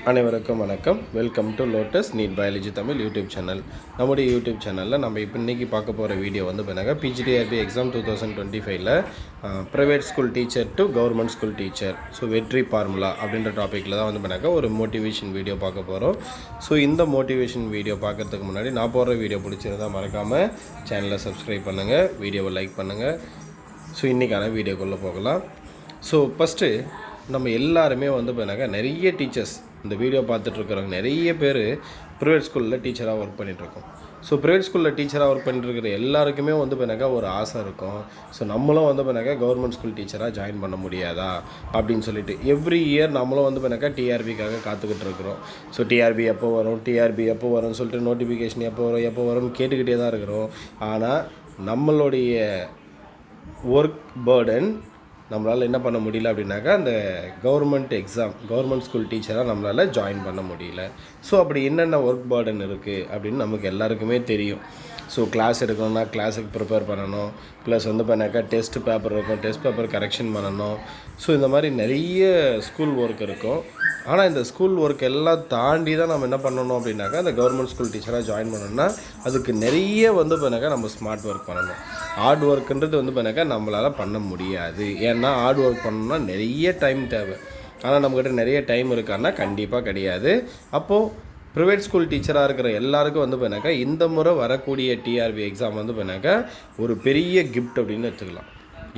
அனைவருக்கும் வணக்கம். Welcome to Lotus NEET biology Tamil YouTube channel. நம்முடைய யூடியூப் சேனலில் நம்ம இப்போ இன்றைக்கி பார்க்க போகிற வீடியோ வந்து பார்த்தீங்கன்னா பிஜிடிஆர்பி எக்ஸாம் 2025ல் private school teacher to government school teacher வெற்றி ஃபார்முலா அப்படின்ற டாப்பிக்கில் தான் வந்து பார்த்தீங்கன்னா ஒரு மோட்டிவேஷன் வீடியோ பார்க்க போகிறோம். இந்த மோட்டிவேஷன் வீடியோ பார்க்குறதுக்கு முன்னாடி நான் போடுற வீடியோ பிடிச்சிருந்தால் மறக்காமல் சேனலை சப்ஸ்கிரைப் பண்ணுங்கள், வீடியோவை லைக் பண்ணுங்கள். இன்றைக்கான வீடியோக்குள்ளே போகலாம். ஃபஸ்ட்டு நம்ம எல்லாருமே வந்து பார்த்தீங்கன்னா நிறைய டீச்சர்ஸ் இந்த வீடியோ பார்த்துட்ருக்குறவங்க நிறைய பேர் ப்ரைவேட் ஸ்கூலில் டீச்சராக ஒர்க் பண்ணிகிட்ருக்கோம். ப்ரைவேட் ஸ்கூலில் டீச்சராக ஒர்க் பண்ணிட்டுருக்கிற எல்லாருக்குமே வந்து பார்த்தீங்கன்னா ஒரு ஆசை இருக்கும். நம்மளும் வந்து பார்த்தீங்கன்னா கவர்மெண்ட் ஸ்கூல் டீச்சராக ஜாயின் பண்ண முடியாதா அப்படின்னு சொல்லிட்டு எவ்ரி இயர் நம்மளும் வந்து பார்த்தீங்கன்னா டிஆர்பிக்காக காத்துக்கிட்டு இருக்கிறோம். டிஆர்பி எப்போ வரும்னு சொல்லிட்டு நோட்டிஃபிகேஷன் எப்போ வரும்னு கேட்டுக்கிட்டே தான் இருக்கிறோம். ஆனால் நம்மளுடைய ஒர்க் பேர்டன் நம்மளால் என்ன பண்ண முடியல அப்படின்னாக்கா அந்த கவர்மெண்ட் ஸ்கூல் டீச்சராக நம்மளால் ஜாயின் பண்ண முடியல. அப்படி என்னென்ன ஒர்க் பேர்டன் இருக்குது அப்படின்னு நமக்கு எல்லாருக்குமே தெரியும். கிளாஸ் எடுக்கணும்னா கிளாஸுக்கு ப்ரிப்பேர் பண்ணணும், ப்ளஸ் வந்து பண்ணாக்கா டெஸ்ட் பேப்பர் இருக்கும், டெஸ்ட் பேப்பர் கரெக்ஷன் பண்ணணும். இந்த மாதிரி நிறைய ஸ்கூல் ஒர்க் இருக்கும். ஆனால் இந்த ஸ்கூல் ஒர்க் எல்லாம் தாண்டி தான் நம்ம என்ன பண்ணணும் அப்படின்னாக்கா அந்த கவர்மெண்ட் ஸ்கூல் டீச்சராக ஜாயின் பண்ணணும்னா அதுக்கு நிறைய வந்து பண்ணாக்கா நம்ம ஸ்மார்ட் ஒர்க் பண்ணணும். ஹார்ட் ஒர்க்குன்றது வந்து பண்ணாக்கா நம்மளால் பண்ண முடியாது. ஏன்னா ஹார்ட் ஒர்க் பண்ணணும்னா நிறைய டைம் தேவை. ஆனால் நம்மக்கிட்ட நிறைய டைம் இருக்கான்னா கண்டிப்பாக கிடையாது. அப்போது ப்ரைவேட் ஸ்கூல் டீச்சராக இருக்கிற எல்லாருக்கும் வந்து பண்ணாக்கா இந்த முறை வரக்கூடிய டிஆர்பி எக்ஸாம் வந்து பண்ணாக்கா ஒரு பெரிய கிஃப்ட் அப்படின்னு வச்சுக்கலாம்.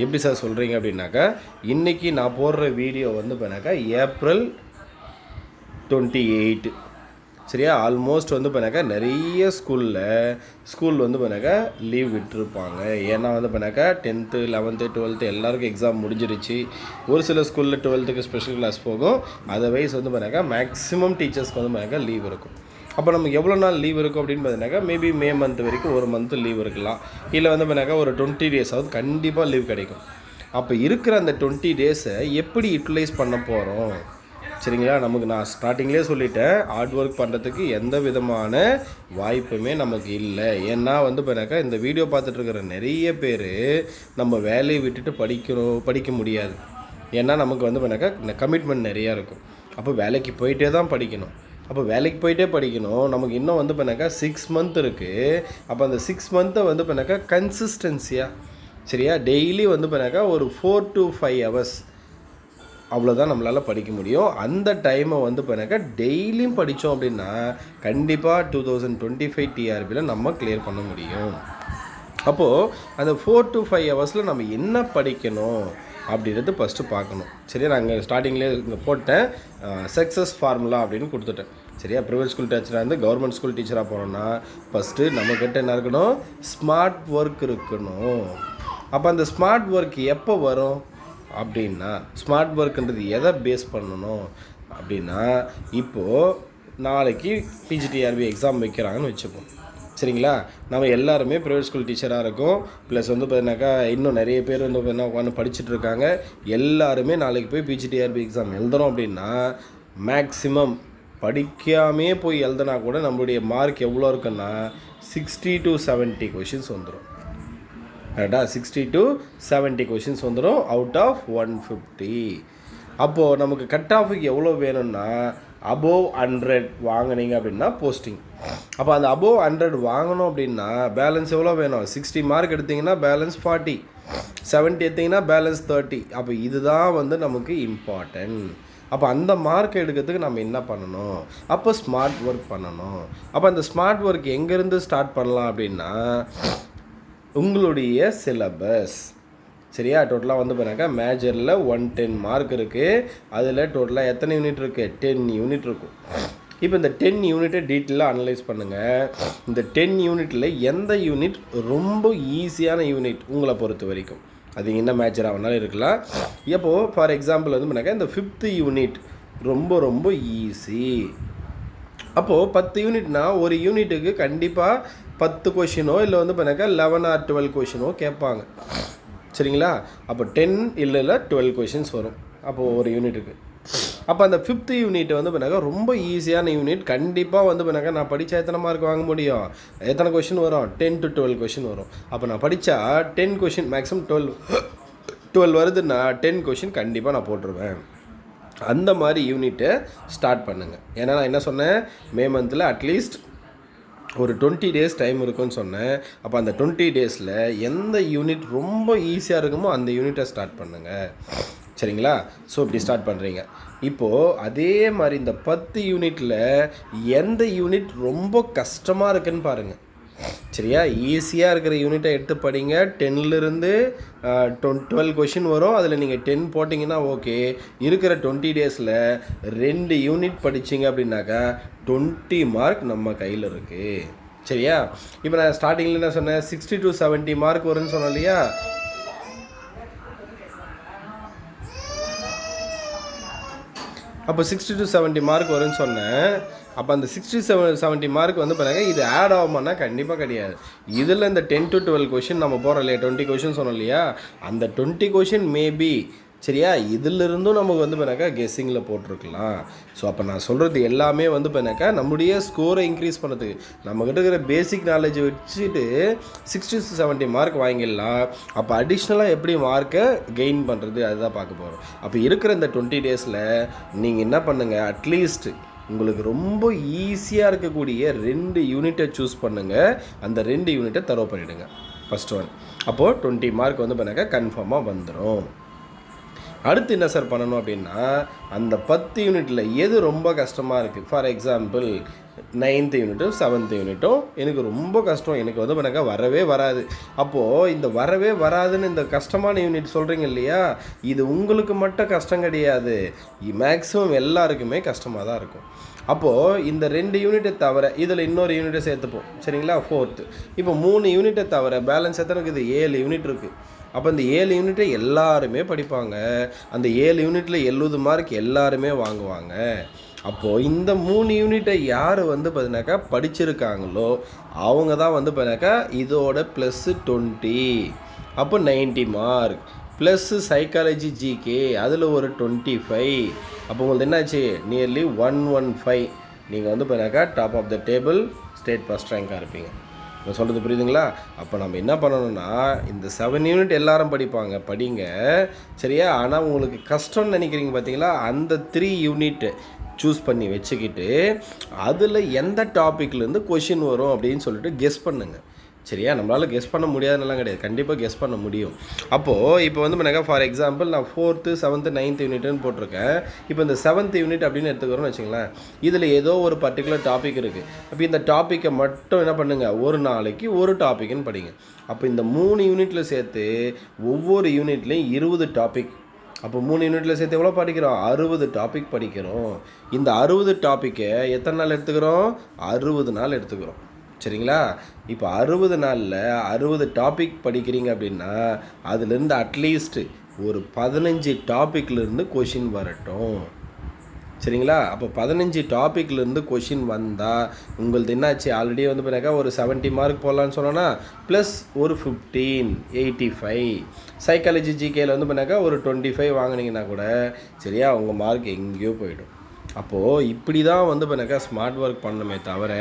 எப்படி சார் சொல்கிறீங்க அப்படின்னாக்கா இன்றைக்கி நான் போடுற வீடியோ வந்து பண்ணாக்கா ஏப்ரல் 28 சரியா. ஆல்மோஸ்ட் வந்து பண்ணாக்கா நிறைய ஸ்கூல் வந்து பண்ணாக்கா லீவ் விட்டுருப்பாங்க. ஏன்னா வந்து பண்ணாக்கா 10th 11th 12th எல்லாருக்கும் எக்ஸாம் முடிஞ்சிருச்சு. ஒரு சில ஸ்கூலில் 12th ஸ்பெஷல் கிளாஸ் போகும். அதர்வைஸ் வந்து பண்ணாக்கா மேக்ஸிமம் டீச்சர்ஸ்க்கு வந்து பண்ணாக்கா லீவ் இருக்கும். அப்போ நமக்கு எவ்வளோ நாள் லீவ் இருக்கும் அப்படின்னு பார்த்தீங்கன்னாக்கா மேபி மே மந்த் வரைக்கும் ஒரு மந்த்து லீவ் இருக்கலாம். இல்லை வந்து பண்ணாக்கா ஒரு 20 days கண்டிப்பாக லீவ் கிடைக்கும். அப்போ இருக்கிற அந்த 20 days எப்படி யூட்டிலைஸ் பண்ண போகிறோம் சரிங்களா. நான் ஸ்டார்டிங்லேயே சொல்லிட்டேன், ஹார்ட் ஒர்க் பண்ணுறதுக்கு எந்த விதமான வாய்ப்புமே நமக்கு இல்லை. ஏன்னா வந்து பண்ணாக்கா இந்த வீடியோ பார்த்துட்ருக்கிற நிறைய பேர் நம்ம வேலையை விட்டுட்டு படிக்க முடியாது. ஏன்னா நமக்கு வந்து பண்ணாக்கா இந்த கமிட்மெண்ட் நிறையா இருக்கும். அப்போ வேலைக்கு போயிட்டே தான் படிக்கணும். நமக்கு இன்னும் வந்து பண்ணாக்கா 6 month இருக்குது. அப்போ அந்த 6 month வந்து பண்ணாக்கா கன்சிஸ்டன்சியாக சரியா டெய்லி வந்து பண்ணாக்கா ஒரு 4 to 5 hours அவ்வளோதான் நம்மளால் படிக்க முடியும். அந்த டைமை வந்து பண்ணாக்கா டெய்லியும் படித்தோம் அப்படின்னா கண்டிப்பாக 2025 டிஆர்பியில் நம்ம கிளியர் பண்ண முடியும். அப்போது அந்த 4 to 5 hours நம்ம என்ன படிக்கணும் அப்படின்றது ஃபஸ்ட்டு பார்க்கணும் சரியா. நாங்கள் ஸ்டார்டிங்லேயே இங்கே போட்டேன் சக்ஸஸ் ஃபார்முலா அப்படின்னு கொடுத்துட்டேன் சரியா. ப்ரைவேட் ஸ்கூல் டீச்சராக இருந்து கவர்மெண்ட் ஸ்கூல் டீச்சராக போனோம்னா ஃபஸ்ட்டு நம்மக்கிட்ட என்ன இருக்கணும், ஸ்மார்ட் ஒர்க் இருக்கணும். அப்போ அந்த ஸ்மார்ட் ஒர்க் எப்போ வரும் அப்படின்னா ஸ்மார்ட் ஒர்க்குன்றது எதை பேஸ் பண்ணணும் அப்படின்னா இப்போது நாளைக்கு பிஜிடிஆர்பி எக்ஸாம் வைக்கிறாங்கன்னு வச்சுப்போம் சரிங்களா. நம்ம எல்லாருமே ப்ரைவேட் ஸ்கூல் டீச்சராக இருக்கும். ப்ளஸ் வந்து பார்த்தீங்கன்னாக்கா இன்னும் நிறைய பேர் வந்து பார்த்தீங்கன்னா உட்காந்து படிச்சுட்ருக்காங்க. எல்லாருமே நாளைக்கு போய் பிஜிடிஆர்பி எக்ஸாம் எழுதுகிறோம் அப்படின்னா மேக்ஸிமம் படிக்காமே போய் எழுதுனா கூட நம்மளுடைய மார்க் எவ்வளோ இருக்குன்னா 60 to 70 கொஷின்ஸ் வந்துடும். கரெக்டாக 60 to 70 கொஷின்ஸ் வந்துடும் அவுட் ஆஃப் 150. அப்போது நமக்கு கட் ஆஃபுக்கு எவ்வளோ வேணும்னா அபோவ் 100 வாங்கினீங்க அப்படின்னா போஸ்டிங். அப்போ அந்த அபோவ் 100 வாங்கணும் அப்படின்னா பேலன்ஸ் எவ்வளோ வேணும், 60 மார்க் எடுத்திங்கன்னா பேலன்ஸ் 40, 70 எடுத்திங்கன்னா பேலன்ஸ் 30. அப்போ இதுதான் வந்து நமக்கு இம்பார்ட்டன்ட். அப்போ அந்த மார்க் எடுக்கிறதுக்கு நம்ம என்ன பண்ணணும், அப்போ ஸ்மார்ட் ஒர்க் பண்ணணும். அப்போ அந்த ஸ்மார்ட் ஒர்க் எங்கேருந்து ஸ்டார்ட் பண்ணலாம் அப்படின்னா உங்களுடைய சிலபஸ் சரியா. டோட்டலாக வந்து பண்ணாக்கா மேஜரில் 110 மார்க் இருக்குது. அதில் டோட்டலாக எத்தனை யூனிட் இருக்குது, 10 யூனிட் இருக்கும். இப்போ இந்த 10 யூனிட்டை டீட்டெயிலாக அனலைஸ் பண்ணுங்கள். இந்த 10 யூனிட்டில் எந்த யூனிட் ரொம்ப ஈஸியான யூனிட் உங்களை பொறுத்த வரைக்கும், அது என்ன மேஜராக வேணாலும் இருக்கலாம். இப்போது ஃபார் எக்ஸாம்பிள் வந்து பண்ணாக்கா இந்த 5th யூனிட் ரொம்ப ஈஸி. அப்போது 10 யூனிட்னா ஒரு யூனிட்டுக்கு கண்டிப்பாக 10 கொஷினோ இல்லை வந்து பண்ணாக்கா 11 or 12 கொஷினோ கேட்பாங்க சரிங்களா. அப்போ 10 இல்லை 12 கொஷின்ஸ் வரும் அப்போது ஒரு யூனிட்டுக்கு. அப்போ அந்த 5th யூனிட் வந்து பண்ணாக்கா ரொம்ப ஈஸியான யூனிட். கண்டிப்பாக வந்து பண்ணாக்கா நான் படித்தா எத்தனை மார்க் வாங்க முடியும், எத்தனை கொஷின் வரும், 10 to 12 கொஷின் வரும். அப்போ நான் படித்தா 10 கொஷின் மேக்ஸிமம் 12 வருதுன்னா 10 கொஷின் கண்டிப்பாக நான் போட்டுருவேன். அந்த மாதிரி யூனிட்டை ஸ்டார்ட் பண்ணுங்கள். ஏன்னா நான் என்ன சொன்னேன், மே மந்தில் அட்லீஸ்ட் ஒரு 20 டேஸ் டைம் இருக்குன்னு சொன்னேன். அப்போ அந்த 20 டேஸில் எந்த யூனிட் ரொம்ப ஈஸியாக இருக்குமோ அந்த யூனிட்டை ஸ்டார்ட் பண்ணுங்கள். சரிங்களா? ஸோ இப்படி ஸ்டார்ட் பண்ணுறீங்க. இப்போது அதே மாதிரி இந்த 10 யூனிட்டில் எந்த யூனிட் ரொம்ப கஷ்டமாக இருக்குன்னு பாருங்கள். சரியா? ஈஸியாக இருக்கிற யூனிட்டை எடுத்து படிங்க. 10லேருந்து 12 கொஷின் வரும். அதில் நீங்கள் 10 போட்டிங்கன்னா ஓகே. இருக்கிற 20 டேஸில் 2 யூனிட் படிச்சிங்க அப்படின்னாக்கா 20 மார்க் நம்ம கையில் இருக்குது. சரியா? இப்போ நான் ஸ்டார்டிங்கில் என்ன சொன்னேன், 60 to 70 மார்க் வரும்னு சொன்னேன் இல்லையா? அப்போ 60 to 70 மார்க் வரும்னு சொன்னேன். அப்போ அந்த 60-70 மார்க் வந்து பாருங்கள், இது ஆட் ஆகுமானா கண்டிப்பாக கிடையாது. இதில் இந்த 10 to 12 கொஷின் நம்ம போகிறோம் இல்லையா, 20 கொஷின் சொன்னோம் இல்லையா, அந்த 20 கொஷின் மேபி சரியா இதிலிருந்தும் நமக்கு வந்து பண்ணாக்கா கெஸ்ஸிங்கில் போட்டிருக்கலாம். ஸோ அப்போ நான் சொல்கிறது எல்லாமே வந்து பண்ணாக்கா நம்முடைய ஸ்கோரை இன்க்ரீஸ் பண்ணுறதுக்கு, நம்மக்கிட்ட இருக்கிற பேசிக் நாலேஜை வச்சுட்டு 60 to 70 மார்க் வாங்கிடலாம். அப்போ அடிஷ்னலாக எப்படி மார்க்கை கெயின் பண்ணுறது அதுதான் பார்க்க போகிறோம். அப்போ இருக்கிற இந்த 20 டேஸில் நீங்கள் என்ன பண்ணுங்கள், அட்லீஸ்ட் உங்களுக்கு ரொம்ப ஈஸியாக இருக்கக்கூடிய 2 யூனிட்டை சூஸ் பண்ணுங்கள். அந்த 2 யூனிட்டை தரவு பண்ணிவிடுங்க ஃபஸ்ட் ஒன். அப்போது 20 மார்க் வந்து பண்ணாக்கா கன்ஃபார்மாக வந்துடும். அடுத்து என்ன சார் பண்ணணும் அப்படின்னா, அந்த 10 யூனிட்டில் எது ரொம்ப கஷ்டமாக இருக்குது, ஃபார் எக்ஸாம்பிள் 9th யூனிட்டும் 7th யூனிட்டும் எனக்கு ரொம்ப கஷ்டம், எனக்கு வந்து பண்ணாக்கா வரவே வராது. அப்போது இந்த வரவே வராதுன்னு இந்த கஷ்டமான யூனிட் சொல்கிறீங்க இல்லையா, இது உங்களுக்கு மட்டும் கஷ்டம் கிடையாது, மேக்ஸிமம் எல்லாருக்குமே கஷ்டமாக தான் இருக்கும். அப்போது இந்த 2 யூனிட்டை தவிர இதில் இன்னொரு யூனிட்டை சேர்த்துப்போம். சரிங்களா? 4th. இப்போ 3 யூனிட்டை தவிர பேலன்ஸ் எத்தனை இருக்குது, 7 யூனிட் இருக்குது. அப்போ இந்த 7 யூனிட்டை எல்லாருமே படிப்பாங்க. அந்த 7 யூனிட்டில் 70 மார்க் எல்லாருமே வாங்குவாங்க. அப்போது இந்த 3 யூனிட்டை யார் வந்து பார்த்தீங்கன்னாக்கா படிச்சிருக்காங்களோ அவங்க தான் வந்து பார்த்தீங்கன்னாக்கா இதோட +20, அப்போ 90 மார்க், ப்ளஸ் சைக்காலஜி ஜிகே அதில் ஒரு 25. அப்போ உங்களுக்கு என்னாச்சு, நியர்லி 115. நீங்கள் வந்து பார்த்தீங்கன்னாக்கா top of the table state first ரேங்காக இருப்பீங்க. இப்போ சொல்கிறது புரியுதுங்களா? அப்போ நம்ம என்ன பண்ணணும்னா, இந்த 7 யூனிட் எல்லாரும் படிங்க சரியா? ஆனால் உங்களுக்கு கஷ்டம்னு நினைக்கிறீங்க பார்த்தீங்களா, அந்த 3 யூனிட் சூஸ் பண்ணி வச்சுக்கிட்டு அதில் எந்த டாப்பிக்லேருந்து கொஷின் வரும் அப்படின்னு சொல்லிட்டு கெஸ் பண்ணுங்கள். சரியா? நம்மளால் கெஸ் பண்ண முடியாதுன்னெல்லாம் கிடையாது, கண்டிப்பாக கெஸ் பண்ண முடியும். அப்போது இப்போ வந்து எனக்கு ஃபார் எக்ஸாம்பிள் நான் 4th 7th 9th யூனிட்னு போட்டிருக்கேன். இப்போ இந்த 7th யூனிட் அப்படின்னு எடுத்துக்கிறோன்னு வச்சுங்களேன், இதில் ஏதோ ஒரு பர்டிகுலர் டாபிக் இருக்குது. அப்போ இந்த டாப்பிக்கை மட்டும் என்ன பண்ணுங்கள், ஒரு நாளைக்கு ஒரு டாப்பிக்னு படிங்க. அப்போ இந்த 3 யூனிட்டில் சேர்த்து ஒவ்வொரு யூனிட்லேயும் 20 டாபிக். அப்போ 3 யூனிட்டில் சேர்த்து எவ்வளோ படிக்கிறோம், 60 டாபிக் படிக்கிறோம். இந்த 60 டாப்பிக்கை எத்தனை நாள் எடுத்துக்கிறோம், 60 நாள் எடுத்துக்கிறோம். சரிங்களா? இப்போ 60 நாளில் 60 டாபிக் படிக்கிறீங்க அப்படின்னா அதுலேருந்து அட்லீஸ்ட் ஒரு 15 டாப்பிக்லேருந்து கொஷின் வரட்டும். சரிங்களா? அப்போ 15 டாப்பிக்லேருந்து கொஷின் வந்தால் உங்களுக்கு என்னாச்சு, ஆல்ரெடி வந்து பண்ணாக்கா ஒரு 70 மார்க் போடலான்னு சொன்னோன்னா ப்ளஸ் ஒரு 15 85. சைக்காலஜி ஜிகேயில் வந்து பண்ணாக்கா ஒரு 25 வாங்கினீங்கன்னா கூட சரியா உங்கள் மார்க் எங்கேயோ போயிடும். அப்போது இப்படி தான் வந்து பண்ணாக்கா ஸ்மார்ட் ஒர்க் பண்ணணுமே தவிர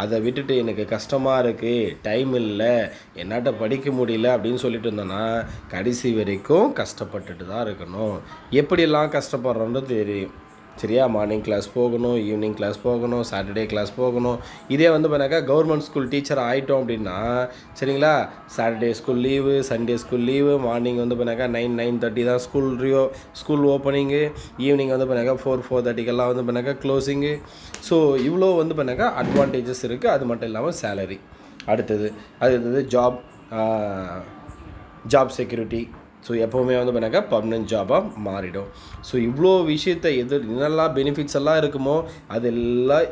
அதை விட்டுட்டு எனக்கு கஷ்டமாக இருக்குது, டைம் இல்லை, என்னாட்ட படிக்க முடியல அப்படின்னு சொல்லிட்டு இருந்தோன்னா கடைசி வரைக்கும் கஷ்டப்பட்டுட்டு தான் இருக்கணும். எப்படியெல்லாம் கஷ்டப்படுறோன்னு தெரியும். சரியா? மார்னிங் கிளாஸ் போகணும், ஈவினிங் கிளாஸ் போகணும், சாட்டர்டே கிளாஸ் போகணும். இதே வந்து பண்ணாக்கா கவர்மெண்ட் ஸ்கூல் டீச்சர் ஆகிட்டோம் அப்படின்னா சரிங்களா, Saturday school leave, Sunday school leave, morning வந்து பண்ணாக்கா 9-9:30 தான் ஸ்கூல் ஓப்பனிங்கு, ஈவினிங் வந்து பண்ணாக்கா 4-4:30 வந்து பண்ணாக்கா க்ளோசிங்கு. ஸோ இவ்வளோ வந்து பண்ணாக்கா அட்வான்டேஜஸ் இருக்குது. அது மட்டும் இல்லாமல் சேலரி. அடுத்தது ஜாப் செக்யூரிட்டி. ஸோ எப்போவுமே வந்து பண்ணாக்கா பர்மனெண்ட் ஜாபாக மாறிடும். ஸோ இவ்வளோ விஷயத்தை என்னெல்லாம் பெனிஃபிட்ஸ் எல்லாம் இருக்குமோ அதெல்லாம்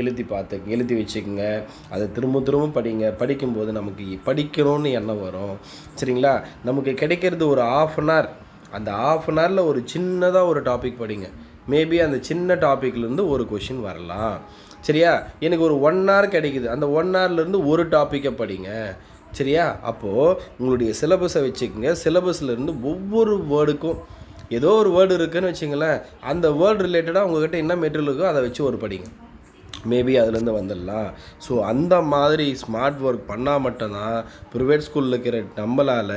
எழுதி வச்சுக்கோங்க. அதை திரும்ப படிக்கும்போது நமக்கு படிக்கணும்னு எண்ணம் வரும். சரிங்களா? நமக்கு கிடைக்கிறது ஒரு 1/2 hour. அந்த 1/2 hourல ஒரு சின்னதாக ஒரு டாபிக் படிங்க. மேபி அந்த சின்ன டாப்பிக்லேருந்து ஒரு கொஷின் வரலாம். சரியா? எனக்கு ஒரு 1 hour கிடைக்குது, அந்த 1 hourலேருந்து ஒரு டாப்பிக்கை படிங்க. சரியா? அப்போது உங்களுடைய சிலபஸை வச்சுக்கோங்க. சிலபஸ்லேருந்து ஒவ்வொரு வேர்டுக்கும் ஏதோ ஒரு வேர்டு இருக்குதுன்னு வச்சுங்களேன், அந்த வேர்டு ரிலேட்டடாக உங்கள்கிட்ட என்ன மெட்டீரியல் இருக்கோ அதை வச்சு ஒரு படிங்க. மேபி அதுலேருந்து வந்துடலாம். ஸோ அந்த மாதிரி ஸ்மார்ட் ஒர்க் பண்ணால் மட்டும்தான் ப்ரைவேட் ஸ்கூலில் இருக்கிற நம்மளால்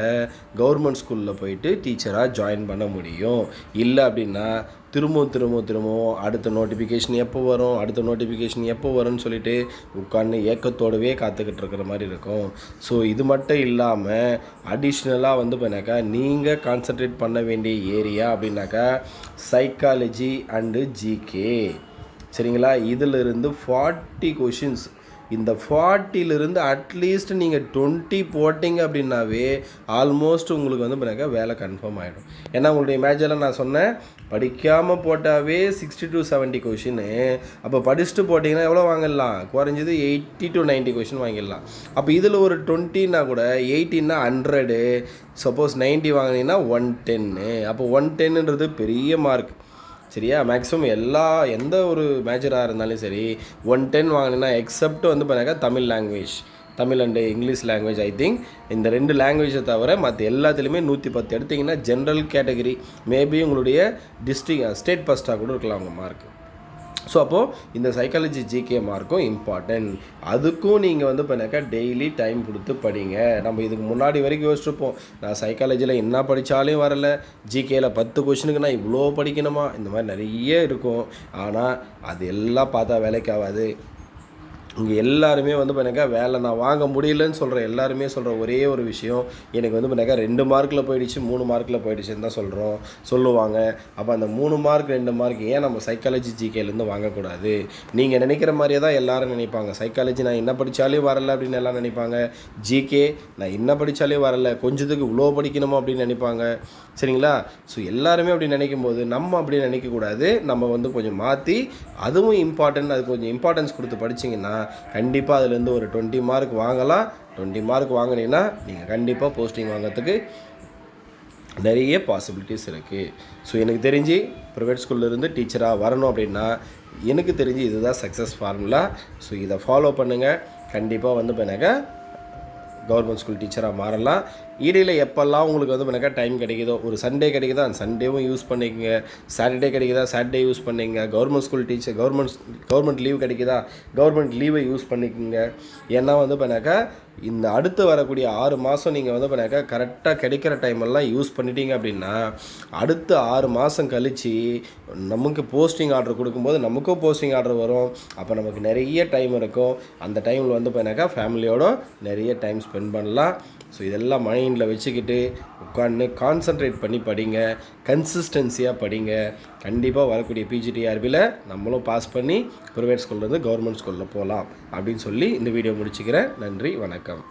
கவர்மெண்ட் ஸ்கூலில் போயிட்டு டீச்சராக ஜாயின் பண்ண முடியும். இல்லை அப்படின்னா திரும்பவும் அடுத்த நோட்டிஃபிகேஷன் எப்போ வரும், அடுத்த நோட்டிஃபிகேஷன் எப்போ வரும்னு சொல்லிட்டு உட்காந்து ஏக்கத்தோடவே காத்துக்கிட்டு இருக்கிற மாதிரி இருக்கும். ஸோ இது மட்டும் இல்லாமல் அடிஷ்னலாக வந்து பண்ணாக்கா நீங்கள் கான்சன்ட்ரேட் பண்ண வேண்டிய ஏரியா அப்படின்னாக்கா சைக்காலஜி அண்டு ஜிகே. சரிங்களா? இதிலிருந்து 40 கொஷின்ஸ். இந்த 40லிருந்து அட்லீஸ்ட் நீங்கள் 20 போட்டிங்க அப்படின்னாவே ஆல்மோஸ்ட் உங்களுக்கு வந்து பண்ணாக்கா வேலை கன்ஃபார்ம் ஆகிடும். ஏன்னா உங்களுடைய மேஜரில் நான் சொன்னேன் படிக்காமல் போட்டாவே 60 to 70 கொஷின்னு. அப்போ படிச்சுட்டு போட்டிங்கன்னா எவ்வளோ வாங்கிடலாம்? குறைஞ்சது 80 to 90 கொஷின் வாங்கிடலாம். அப்போ இதில் ஒரு 20னா கூட 80னா 100, சப்போஸ் 90 வாங்கினீங்கன்னா 110. அப்போ 110ன்றது பெரிய மார்க். சரியா? மேக்ஸிமம் எந்த ஒரு மேஜராக இருந்தாலும் சரி 110 வாங்கினா எக்ஸப்ட் வந்து பண்ணாக்கா Tamil language, Tamil and English language. I think இந்த 2 லாங்குவேஜை தவிர மற்ற எல்லாத்துலேயுமே 110 எடுத்திங்கன்னா ஜென்ரல் கேட்டகரி மேபி உங்களுடைய ஸ்டேட் ஃபஸ்ட்டாக கூட இருக்கலாம் உங்கள் மார்க். ஸோ அப்போது இந்த சைக்காலஜி ஜிகே மார்க்கும் இம்பார்ட்டன்ட். அதுக்கும் நீங்கள் வந்து பண்ணாக்கா டெய்லி டைம் கொடுத்து படிங்க. நம்ம இதுக்கு முன்னாடி வரைக்கும் யோசிச்சிருப்போம், நான் சைக்காலஜியில் என்ன படித்தாலும் வரல, ஜிகேயில் 10 கொஷினுக்கு நான் இவ்வளோ படிக்கணுமா, இந்த மாதிரி நிறைய இருக்கும். ஆனால் அது எல்லாம் பார்த்தா வேலைக்கு ஆகாது. இங்கே எல்லாருமே வந்து பண்ணாக்கா வேலை நான் வாங்க முடியலன்னு சொல்கிற எல்லாருமே சொல்கிற ஒரே ஒரு விஷயம், எனக்கு வந்து பண்ணாக்கா 2 மார்க்கில் போயிடுச்சு 3 மார்க்கில் போயிடுச்சுன்னு தான் சொல்லுவாங்க. அப்போ அந்த 3 மார்க் 2 மார்க் ஏன் நம்ம சைக்காலஜி ஜிகேலேருந்து வாங்கக்கூடாது? நீங்கள் நினைக்கிற மாதிரியே தான் எல்லோரும் நினைப்பாங்க. சைக்காலஜி நான் என்ன படித்தாலே வரல அப்படின்னு எல்லாம் நினைப்பாங்க. ஜிகே நான் என்ன படித்தாலே வரல, கொஞ்சத்துக்கு இவ்வளோ படிக்கணுமோ அப்படின்னு நினைப்பாங்க. சரிங்களா? ஸோ எல்லாருமே அப்படி நினைக்கும் போது நம்ம அப்படி நினைக்கக்கூடாது. நம்ம வந்து கொஞ்சம் மாற்றி அதுவும் இம்பார்ட்டன்ட், அது கொஞ்சம் இம்பார்ட்டன்ஸ் கொடுத்து படிச்சிங்கன்னா கண்டிப்பாக அதுலேருந்து ஒரு 20 மார்க் வாங்கலாம். 20 மார்க் வாங்கினீங்கன்னா நீங்கள் கண்டிப்பாக போஸ்டிங் வாங்கிறதுக்கு நிறைய பாசிபிலிட்டிஸ் இருக்குது. ஸோ எனக்கு தெரிஞ்சு ப்ரைவேட் ஸ்கூல்லேருந்து டீச்சராக வரணும் அப்படின்னா எனக்கு தெரிஞ்சு இதுதான் சக்ஸஸ் ஃபார்முலா. ஸோ இதை ஃபாலோ பண்ணுங்கள். கண்டிப்பாக வந்து பண்ணாக்கா கவர்மெண்ட் ஸ்கூல் டீச்சராக மாறலாம். இடையில் எப்போல்லாம் உங்களுக்கு வந்து பண்ணாக்கா டைம் கிடைக்குதோ, ஒரு சண்டே கிடைக்குதா அந்த சண்டேவும் யூஸ் பண்ணிக்கங்க, சாட்டர்டே கிடைக்குதா சாட்டர்டே யூஸ் பண்ணிக்கங்க. Government school teacher government leave கிடைக்குதா கவர்மெண்ட் லீவை யூஸ் பண்ணிக்கோங்க. ஏன்னா வந்து பண்ணாக்கா இந்த அடுத்து வரக்கூடிய 6 மாதம் நீங்கள் வந்து பண்ணாக்கா கரெக்டாக கிடைக்கிற டைமெல்லாம் யூஸ் பண்ணிட்டீங்க அப்படின்னா அடுத்த 6 மாதம் கழித்து நமக்கு போஸ்டிங் ஆர்டர் கொடுக்கும்போது நமக்கும் போஸ்டிங் ஆர்டர் வரும். அப்போ நமக்கு நிறைய டைம் இருக்கும். அந்த டைமில் வந்து பண்ணாக்கா ஃபேமிலியோட நிறைய டைம் ஸ்பெண்ட் பண்ணலாம். ஸோ இதெல்லாம் மைண்டில் வச்சுக்கிட்டு உட்காந்து கான்சன்ட்ரேட் பண்ணி படிங்க, கன்சிஸ்டன்சியாக படிங்க. கண்டிப்பாக வரக்கூடிய பிஜிடிஆர்பியில் நம்மளும் பாஸ் பண்ணி ப்ரைவேட் ஸ்கூல்லேருந்து கவர்மெண்ட் ஸ்கூலில் போகலாம் அப்படின்னு சொல்லி இந்த வீடியோ முடிச்சுக்கிறேன். நன்றி, வணக்கம்.